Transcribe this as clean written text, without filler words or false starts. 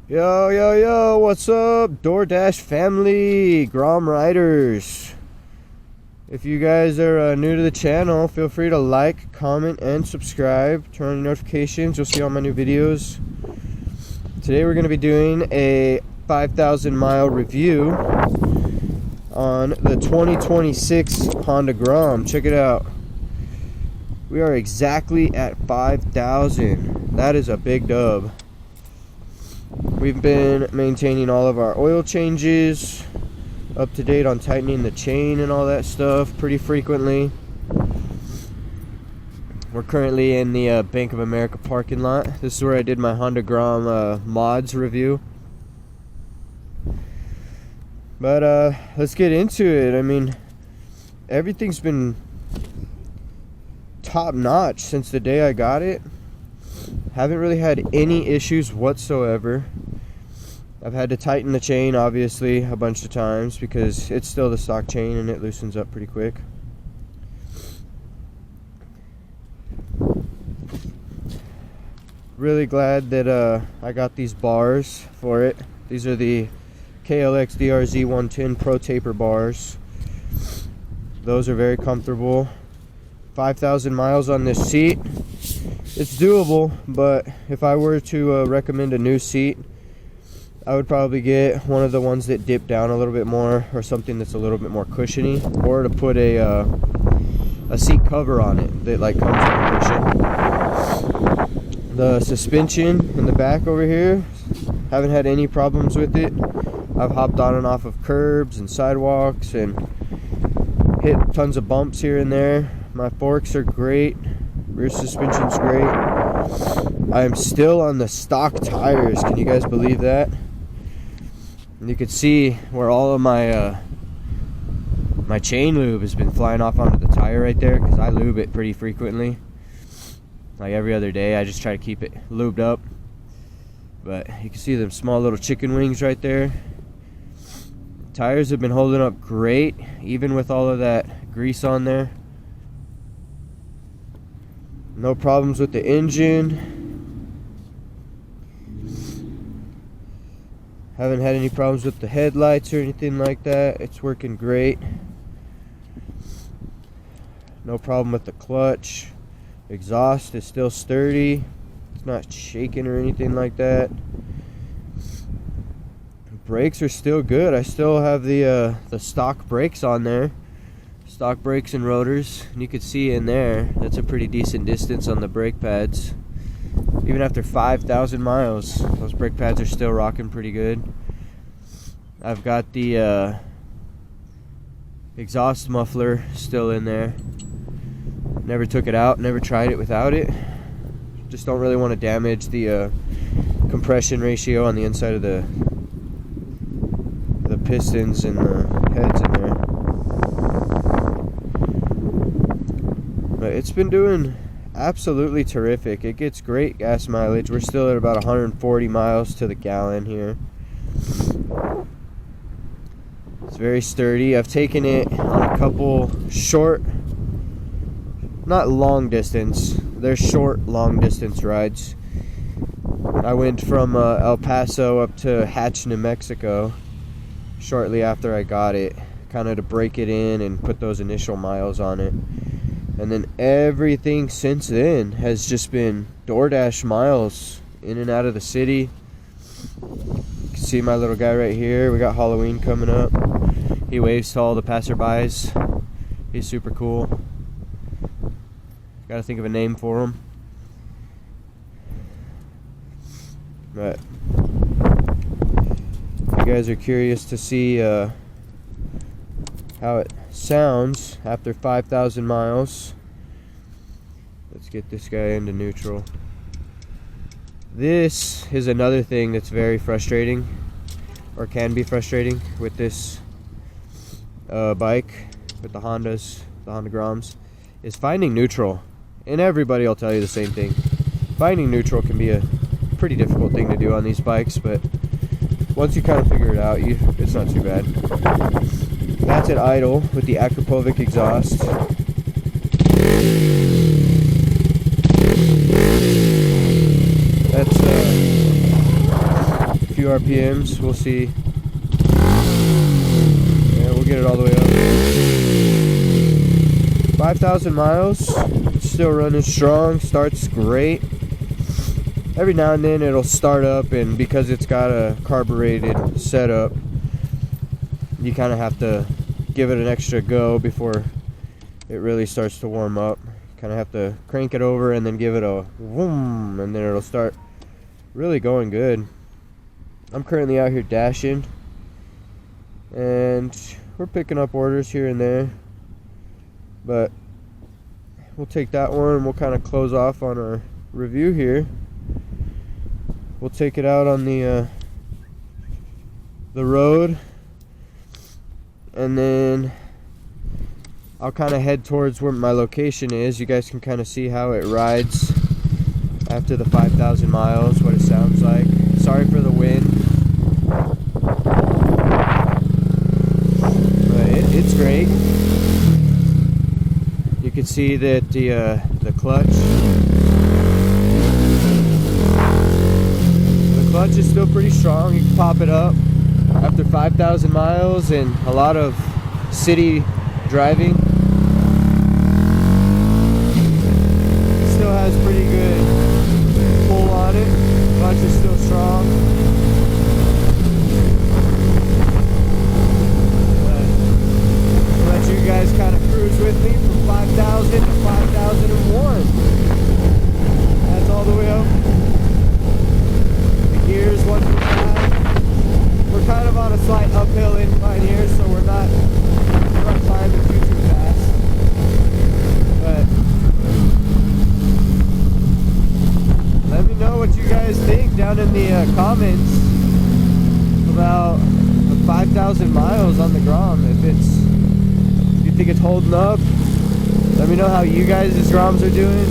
Yo, yo, yo, what's up, DoorDash family, Grom Riders? If you guys are new to the channel, feel free to like, comment, and subscribe. Turn on your notifications, you'll see all my new videos. Today we're going to be doing a 5,000 mile review on the 2026 Honda Grom. Check it out. We are exactly at 5,000. That is a big dub. We've been maintaining all of our oil changes, up to date on tightening the chain and all that stuff pretty frequently. We're currently in the Bank of America parking lot. This is where I did my Honda Grom mods review. But let's get into it. I mean, everything's been top notch since the day I got it. Haven't really had any issues whatsoever. I've had to tighten the chain obviously a bunch of times because it's still the stock chain and it loosens up pretty quick. Really glad that I got these bars for it. These are the KLX DRZ 110 Pro Taper bars. Those are very comfortable. 5,000 miles on this seat. It's doable, but if I were to recommend a new seat, I would probably get one of the ones that dip down a little bit more, or something that's a little bit more cushiony, or to put a seat cover on it that like comes with a cushion. The suspension in the back over here, haven't had any problems with it. I've hopped on and off of curbs and sidewalks and hit tons of bumps here and there. My forks are great. Rear suspension's great. I am still on the stock tires. Can you guys believe that? And you can see where all of my my chain lube has been flying off onto the tire right there, because I lube it pretty frequently. Like every other day, I just try to keep it lubed up. But you can see them small little chicken wings right there. Tires have been holding up great, even with all of that grease on there. No problems with the engine. Haven't had any problems with the headlights or anything like that. It's working great. No problem with the clutch. Exhaust is still sturdy. It's not shaking or anything like that. Brakes are still good. I still have the stock brakes on there. Stock brakes and rotors, and you can see in there that's a pretty decent distance on the brake pads. Even after 5,000 miles, those brake pads are still rocking pretty good. I've got the exhaust muffler still in there. Never took it out, never tried it without it. Just don't really want to damage the compression ratio on the inside of the pistons and the heads in there. But it's been doing absolutely terrific. It gets great gas mileage. We're still at about 140 miles to the gallon here. It's very sturdy. I've taken it on a couple short, not long distance, they're short long distance rides. I went from El Paso up to Hatch, New Mexico shortly after I got it, kind of to break it in and put those initial miles on it. And then everything since then has just been DoorDash miles in and out of the city. You can see my little guy right here. We got Halloween coming up. He waves to all the passerbys. He's super cool. Gotta think of a name for him. But if you guys are curious to see how it sounds after 5,000 miles, let's get this guy into neutral. This is another thing that's very frustrating, or can be frustrating, with this bike, with the Hondas, the Honda Groms, is finding neutral. And everybody will tell you the same thing. Finding neutral can be a pretty difficult thing to do on these bikes, but once you kind of figure it out, it's not too bad. That's at idle with the Akrapovic exhaust. That's few RPMs. We'll see. Yeah, we'll get it all the way up. 5,000 miles. Still running strong. Starts great. Every now and then it'll start up, and because it's got a carbureted setup, you kind of have to give it an extra go before it really starts to warm up. Kind of have to crank it over and then give it a vroom, and then it'll start really going good. I'm currently out here dashing, and we're picking up orders here and there, but we'll take that one and we'll kind of close off on our review here. We'll take it out on the road, and then I'll kind of head towards where my location is. You guys can kind of see how it rides after the 5,000 miles, what it sounds like. Sorry for the wind, but it's great. You can see that the clutch is still pretty strong. You can pop it up after 5,000 miles and a lot of city driving. It still has pretty good pull on it. Clutch is still strong. But I'll let you guys kind of cruise with me from 5,000 to 5,001. That's all the way up. Gears 1.5. We're kind of on a slight uphill incline here, so we're not climbing too fast. But let me know what you guys think down in the comments about the 5,000 miles on the Grom. If you think it's holding up, let me know how you guys' Groms are doing.